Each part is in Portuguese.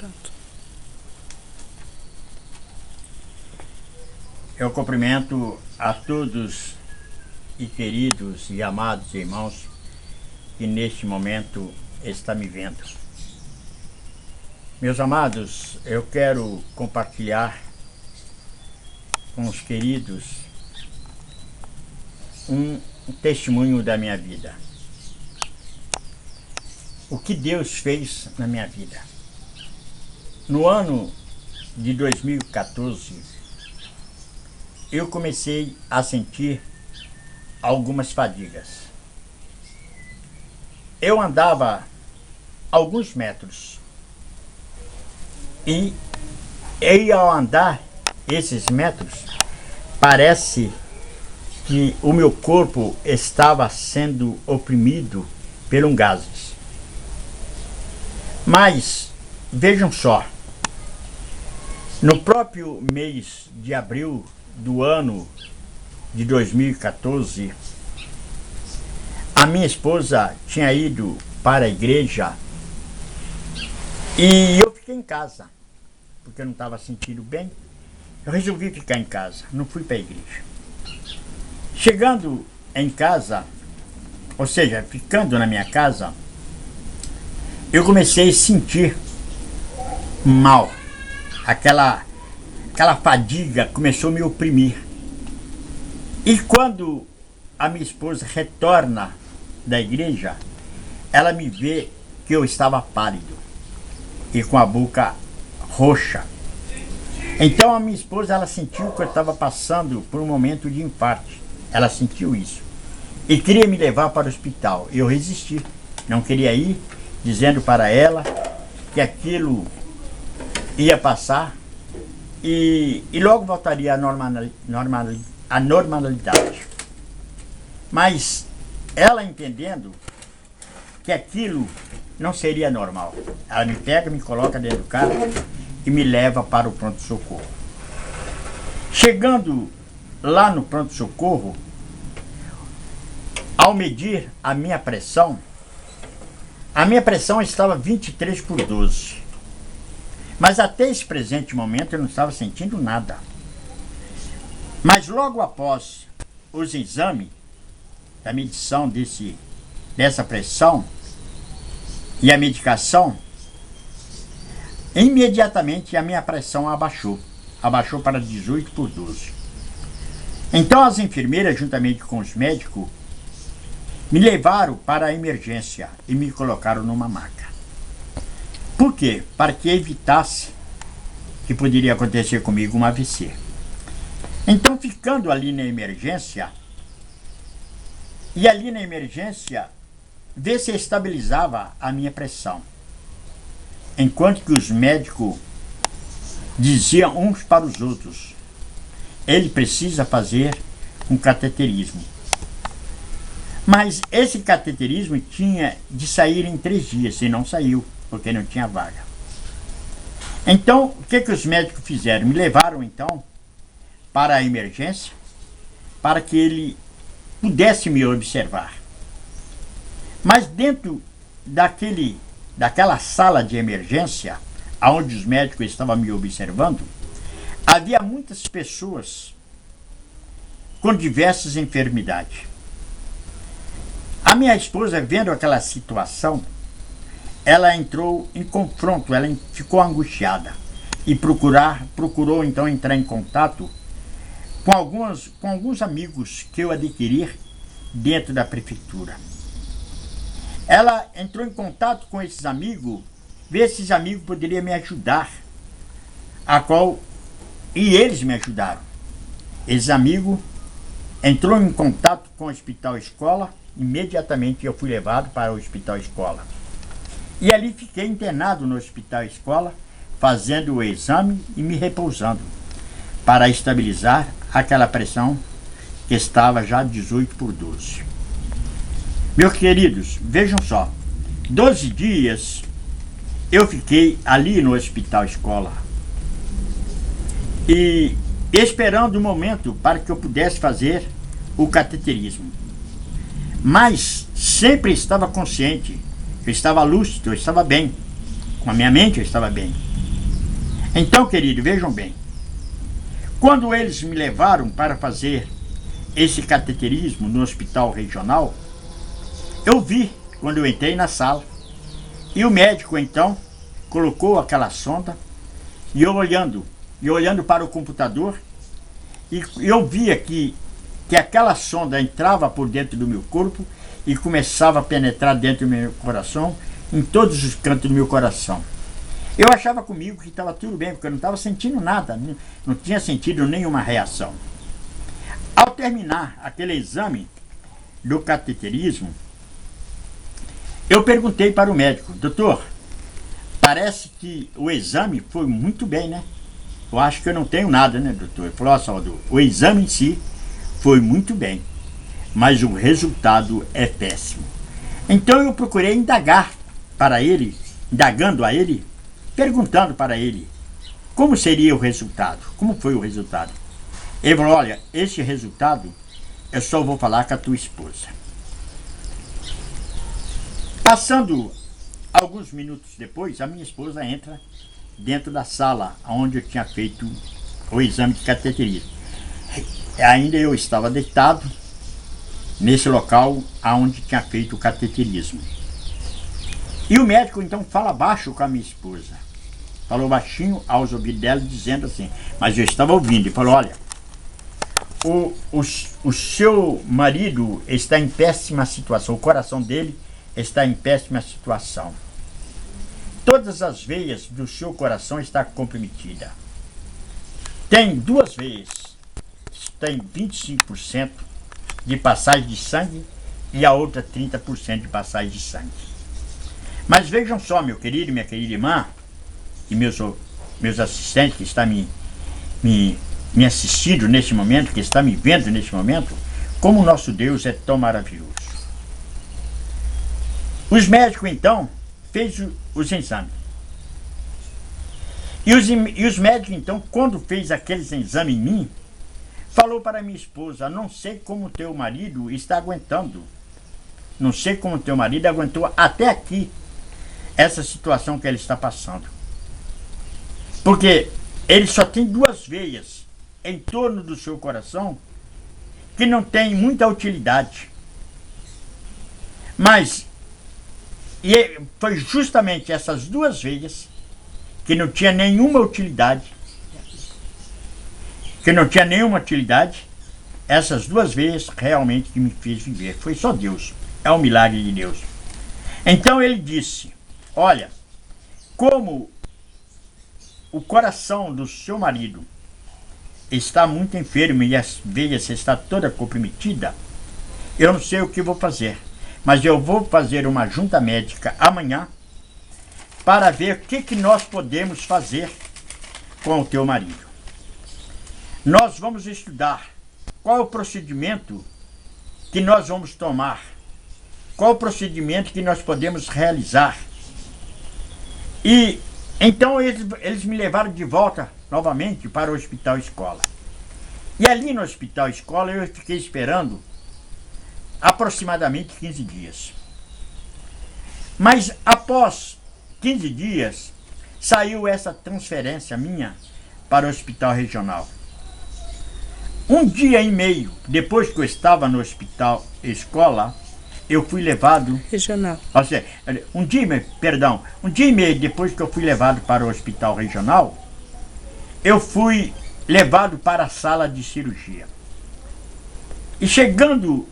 Pronto. Eu cumprimento a todos e queridos e amados irmãos que neste momento está me vendo. Meus amados, eu quero compartilhar com os queridos um testemunho da minha vida. O que Deus fez na minha vida. No ano de 2014, eu comecei a sentir algumas fadigas. Eu andava alguns metros e ao andar esses metros, parece que o meu corpo estava sendo oprimido por gases. Mas, vejam só, no próprio mês de abril do ano de 2014, a minha esposa tinha ido para a igreja e eu fiquei em casa, porque eu não estava sentindo bem. Eu resolvi ficar em casa, não fui para a igreja. Chegando em casa, ou seja, ficando na minha casa, eu comecei a sentir mal. Aquela fadiga começou a me oprimir. E quando a minha esposa retorna da igreja, ela me vê que eu estava pálido e com a boca roxa. Então a minha esposa, ela sentiu que eu estava passando por um momento de infarto. Ela sentiu isso e queria me levar para o hospital. Eu resisti, não queria ir, dizendo para ela que aquilo ia passar e logo voltaria à normalidade. Mas ela, entendendo que aquilo não seria normal, ela me pega, me coloca dentro do carro e me leva para o pronto-socorro. Chegando lá no pronto-socorro, ao medir a minha pressão estava 23/12. Mas até esse presente momento eu não estava sentindo nada. Mas logo após os exames da medição dessa pressão e a medicação, imediatamente a minha pressão abaixou para 18/12. Então as enfermeiras, juntamente com os médicos, me levaram para a emergência e me colocaram numa maca. Por quê? Para que evitasse que poderia acontecer comigo um AVC. Então, ficando ali na emergência, ver se estabilizava a minha pressão. Enquanto que os médicos diziam uns para os outros: ele precisa fazer um cateterismo. Mas esse cateterismo tinha de sair em 3 dias, e não saiu, porque não tinha vaga. Então, o que os médicos fizeram? Me levaram, então, para a emergência, para que ele pudesse me observar. Mas dentro daquela sala de emergência, onde os médicos estavam me observando, havia muitas pessoas com diversas enfermidades. A minha esposa, vendo aquela situação, ela entrou em confronto, ela ficou angustiada e procurou então entrar em contato com alguns amigos que eu adquiri dentro da prefeitura. Ela entrou em contato com esses amigos, ver se esses amigos poderiam me ajudar, e eles me ajudaram. Esses amigos entrou em contato com o Hospital Escola. Imediatamente eu fui levado para o Hospital Escola. E ali fiquei internado no Hospital Escola, fazendo o exame e me repousando, para estabilizar aquela pressão que estava já 18/12. Meus queridos, vejam só, 12 dias eu fiquei ali no Hospital Escola e esperando o momento para que eu pudesse fazer o cateterismo. Mas sempre estava consciente, eu estava lúcido, eu estava bem, com a minha mente eu estava bem. Então, querido, vejam bem. Quando eles me levaram para fazer esse cateterismo no hospital regional, eu vi quando eu entrei na sala. E o médico, então, colocou aquela sonda e eu olhando para o computador, e eu via que aquela sonda entrava por dentro do meu corpo e começava a penetrar dentro do meu coração, em todos os cantos do meu coração. Eu achava comigo que estava tudo bem, porque eu não estava sentindo nada, não tinha sentido nenhuma reação. Ao terminar aquele exame do cateterismo, eu perguntei para o médico: doutor, parece que o exame foi muito bem, né? Eu acho que eu não tenho nada, né, doutor? Ele falou: ó, Salvador, o exame em si foi muito bem, mas o resultado é péssimo. Então eu procurei indagar para ele, indagando a ele, perguntando para ele como seria o resultado, como foi o resultado. Ele falou: olha, esse resultado eu só vou falar com a tua esposa. Passando alguns minutos depois, a minha esposa entra dentro da sala onde eu tinha feito o exame de cateterismo. Ainda eu estava deitado nesse local onde tinha feito o cateterismo. E o médico então fala baixo com a minha esposa. Falou baixinho aos ouvidos dela, dizendo assim, mas eu estava ouvindo. Ele falou: olha, o seu marido está em péssima situação, o coração dele está em péssima situação. Todas as veias do seu coração estão comprometidas. Tem duas veias, tem 25% de passagem de sangue e a outra 30% de passagem de sangue. Mas vejam só, meu querido e minha querida irmã, e meus assistentes que estão me assistindo neste momento, que estão me vendo neste momento, como o nosso Deus é tão maravilhoso. Os médicos, então, fez os exames. E os médicos, então, quando fez aqueles exames em mim, falou para minha esposa: não sei como teu marido está aguentando. Não sei como teu marido aguentou até aqui essa situação que ele está passando. Porque ele só tem duas veias em torno do seu coração que não tem muita utilidade. Mas foi justamente essas duas veias que não tinha nenhuma utilidade, essas duas veias realmente que me fez viver. Foi só Deus, é um milagre de Deus. Então ele disse: olha, como o coração do seu marido está muito enfermo e as veias estão toda comprometida, eu não sei o que vou fazer, mas eu vou fazer uma junta médica amanhã para ver o que nós podemos fazer com o teu marido. Nós vamos estudar qual é o procedimento que nós vamos tomar, qual é o procedimento que nós podemos realizar. E então eles me levaram de volta novamente para o hospital escola. E ali no hospital escola eu fiquei esperando aproximadamente 15 dias. Mas após 15 dias saiu essa transferência minha para o hospital regional. Um dia e meio depois que eu estava no hospital escola, eu fui levado... Regional. Ou seja, um dia e meio depois que eu fui levado para o hospital regional, eu fui levado para a sala de cirurgia. E chegando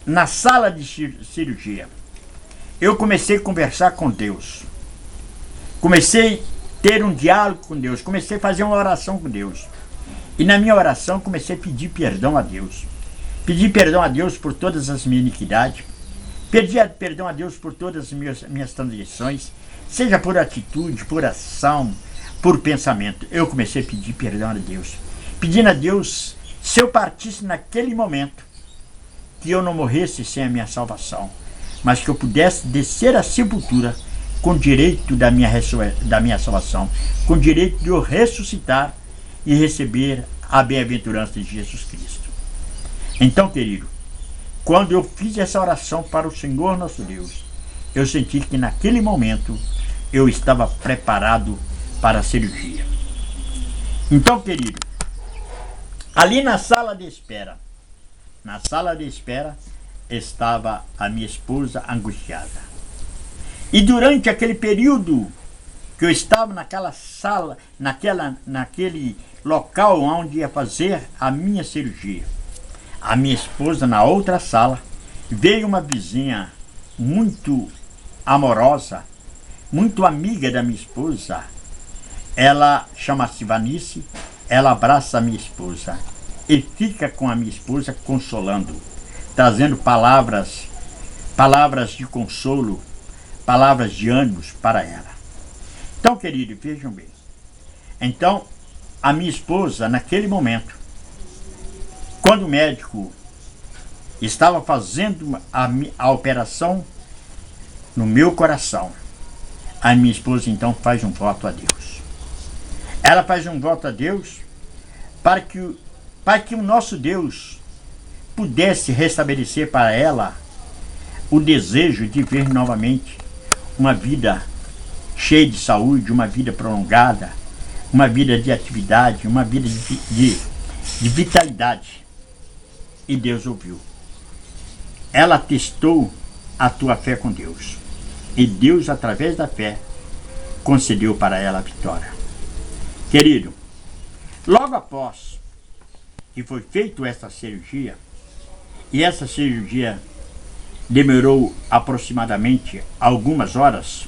na sala de cirurgia, eu comecei a conversar com Deus. Comecei a ter um diálogo com Deus. Comecei a fazer uma oração com Deus. E na minha oração comecei a pedir perdão a Deus. Pedi perdão a Deus por todas as minhas iniquidades. Pedi perdão a Deus por todas as minhas transgressões. Seja por atitude, por ação, por pensamento. Eu comecei a pedir perdão a Deus. Pedindo a Deus, se eu partisse naquele momento, que eu não morresse sem a minha salvação, mas que eu pudesse descer à sepultura com direito da minha salvação, com direito de eu ressuscitar e receber a bem-aventurança de Jesus Cristo. Então, querido, quando eu fiz essa oração para o Senhor nosso Deus, eu senti que naquele momento eu estava preparado para a cirurgia. Então, querido, ali na sala de espera, estava a minha esposa angustiada. E durante aquele período que eu estava naquela sala, naquele local onde ia fazer a minha cirurgia, a minha esposa na outra sala, veio uma vizinha muito amorosa, muito amiga da minha esposa. Ela chama-se Vanice, ela abraça a minha esposa e fica com a minha esposa consolando, trazendo palavras de consolo, palavras de ânimos para ela. Então, querido, vejam bem. Então, a minha esposa, naquele momento, quando o médico estava fazendo a operação no meu coração, a minha esposa então faz um voto a Deus. Ela faz um voto a Deus para que o nosso Deus pudesse restabelecer para ela o desejo de ver novamente uma vida cheia de saúde, uma vida prolongada, uma vida de atividade, uma vida de vitalidade. E Deus ouviu. Ela testou a tua fé com Deus. E Deus, através da fé, concedeu para ela a vitória. Querido, logo após que foi feita essa cirurgia, e essa cirurgia demorou aproximadamente algumas horas,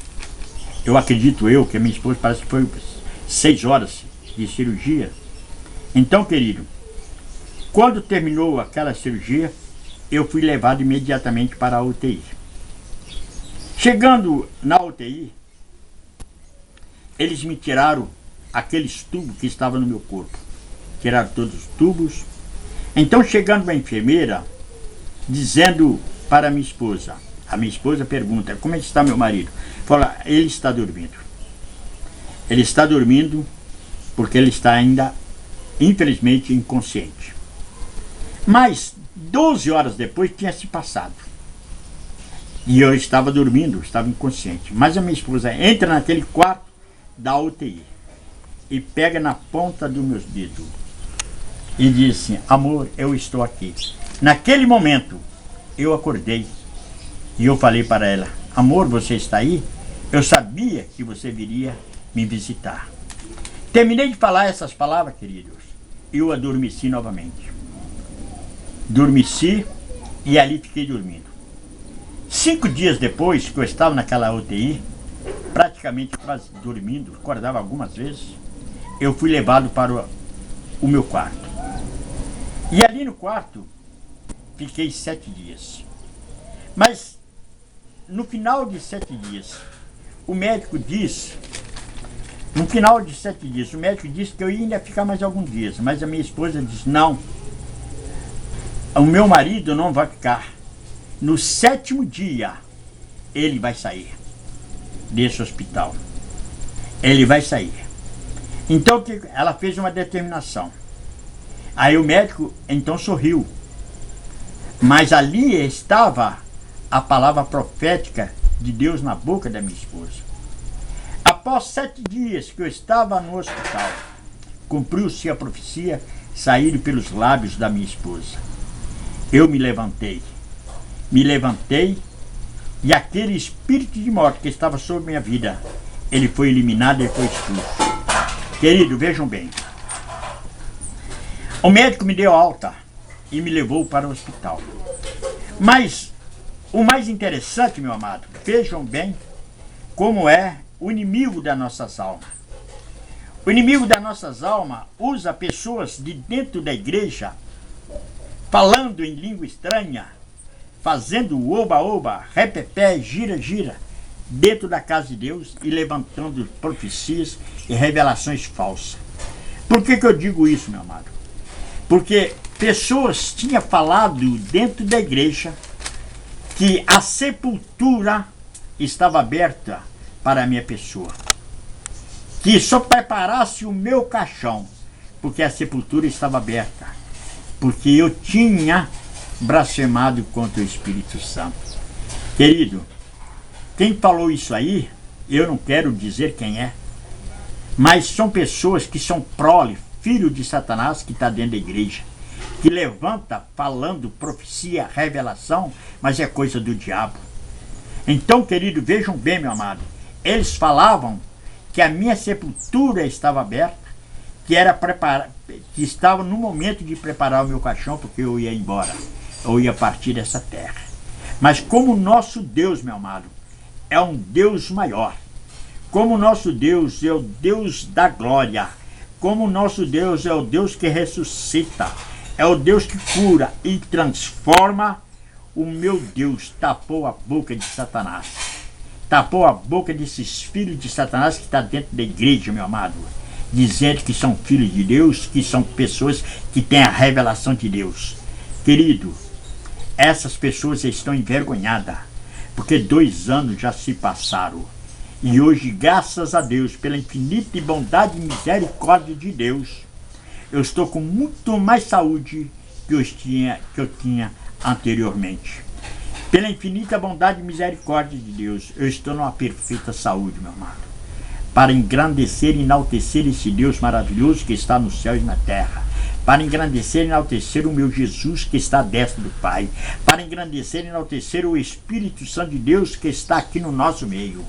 eu acredito que a minha esposa parece que foi 6 horas de cirurgia. Então, querido, quando terminou aquela cirurgia, eu fui levado imediatamente para a UTI. Chegando na UTI, eles me tiraram aqueles tubos que estavam no meu corpo. Tiraram todos os tubos. Então, chegando uma enfermeira, dizendo para a minha esposa pergunta: como é que está meu marido? Fala: ele está dormindo. Ele está dormindo porque ele está ainda, infelizmente, inconsciente. Mas 12 horas depois tinha se passado. E eu estava dormindo, estava inconsciente. Mas a minha esposa entra naquele quarto da UTI e pega na ponta dos meus dedos e diz assim: amor, eu estou aqui. Naquele momento, eu acordei e eu falei para ela: amor, você está aí? Eu sabia que você viria me visitar. Terminei de falar essas palavras, queridos, e eu adormeci novamente. Adormeci e ali fiquei dormindo. 5 dias depois que eu estava naquela UTI, praticamente quase dormindo, acordava algumas vezes, eu fui levado para o meu quarto. E ali no quarto, fiquei 7 dias. Mas, no final de 7 dias, o médico disse que eu ia ficar mais alguns dias. Mas a minha esposa disse: não, o meu marido não vai ficar. No 7º dia, ele vai sair desse hospital. Ele vai sair. Então, ela fez uma determinação. Aí o médico, então, sorriu. Mas ali estava a palavra profética de Deus na boca da minha esposa. Após 7 dias que eu estava no hospital, cumpriu-se a profecia, saíram pelos lábios da minha esposa. Eu me levantei e aquele espírito de morte que estava sobre minha vida, ele foi eliminado e foi expulso. Querido, vejam bem. O médico me deu alta e me levou para o hospital. Mas o mais interessante, meu amado, vejam bem como é o inimigo das nossas almas. O inimigo das nossas almas usa pessoas de dentro da igreja, falando em língua estranha, fazendo oba-oba, repepé, gira-gira, dentro da casa de Deus e levantando profecias e revelações falsas. Por que eu digo isso, meu amado? Porque pessoas tinham falado dentro da igreja que a sepultura estava aberta para a minha pessoa. Que só preparasse o meu caixão, porque a sepultura estava aberta. Porque eu tinha blasfemado contra o Espírito Santo. Querido, quem falou isso aí, eu não quero dizer quem é, mas são pessoas que são filho de Satanás que está dentro da igreja, que levanta falando profecia, revelação, mas é coisa do diabo. Então, querido, vejam bem, meu amado, eles falavam que a minha sepultura estava aberta, que estava no momento de preparar o meu caixão, porque eu ia embora, eu ia partir dessa terra. Mas como o nosso Deus, meu amado, é um Deus maior, como o nosso Deus é o Deus da glória, como o nosso Deus é o Deus que ressuscita, é o Deus que cura e transforma, o meu Deus tapou a boca de Satanás. Tapou a boca desses filhos de Satanás que está dentro da igreja, meu amado, dizendo que são filhos de Deus, que são pessoas que têm a revelação de Deus. Querido, essas pessoas estão envergonhadas, porque 2 anos já se passaram. E hoje, graças a Deus, pela infinita bondade e misericórdia de Deus, eu estou com muito mais saúde que eu tinha anteriormente. Pela infinita bondade e misericórdia de Deus, eu estou numa perfeita saúde, meu amado, para engrandecer e enaltecer esse Deus maravilhoso que está no céu e na terra, para engrandecer e enaltecer o meu Jesus que está à destra do Pai, para engrandecer e enaltecer o Espírito Santo de Deus que está aqui no nosso meio,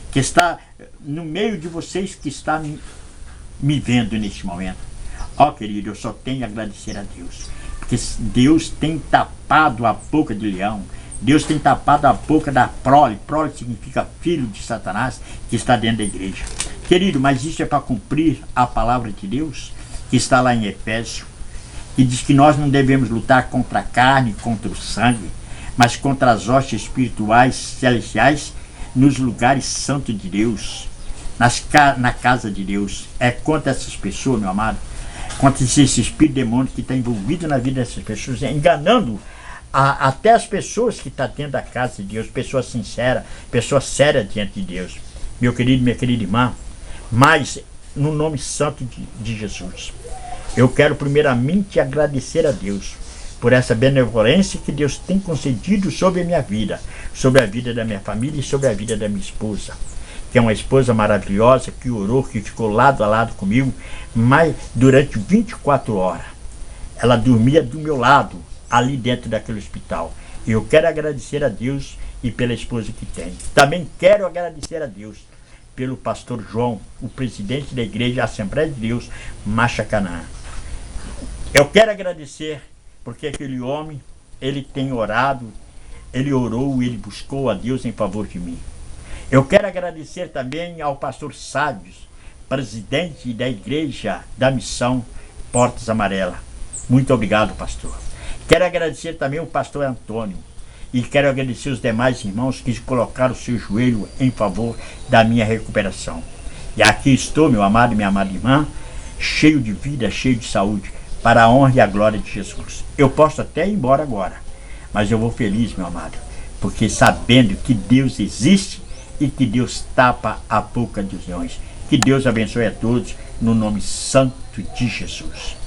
que está no meio de vocês que está me vendo neste momento. Ó, querido, eu só tenho a agradecer a Deus, porque Deus tem tapado a boca de leão, Deus tem tapado a boca da prole. Prole significa filho de Satanás, que está dentro da igreja. Querido, mas isso é para cumprir a palavra de Deus, que está lá em Efésios, que diz que nós não devemos lutar contra a carne, contra o sangue, mas contra as hostes espirituais celestiais nos lugares santos de Deus, na casa de Deus. É contra essas pessoas, meu amado, contra esse espírito demônio que está envolvido na vida dessas pessoas, enganando até as pessoas que estão dentro da casa de Deus, pessoas sinceras, pessoas sérias diante de Deus. Meu querido, minha querida irmã, mas no nome santo de Jesus, eu quero primeiramente agradecer a Deus por essa benevolência que Deus tem concedido sobre a minha vida, sobre a vida da minha família e sobre a vida da minha esposa, que é uma esposa maravilhosa, que orou, que ficou lado a lado comigo, mas durante 24 horas. Ela dormia do meu lado, ali dentro daquele hospital. Eu quero agradecer a Deus e pela esposa que tem. Também quero agradecer a Deus pelo pastor João, o presidente da igreja Assembleia de Deus, Machacanã. Eu quero agradecer porque aquele homem, ele tem orado, ele orou, ele buscou a Deus em favor de mim. Eu quero agradecer também ao pastor Sádios, presidente da igreja da missão Portas Amarelas. Muito obrigado, pastor. Quero agradecer também ao pastor Antônio e quero agradecer os demais irmãos que colocaram o seu joelho em favor da minha recuperação. E aqui estou, meu amado e minha amada irmã, cheio de vida, cheio de saúde, para a honra e a glória de Jesus. Eu posso até ir embora agora, mas eu vou feliz, meu amado, porque sabendo que Deus existe e que Deus tapa a boca dos leões. Que Deus abençoe a todos, no nome santo de Jesus.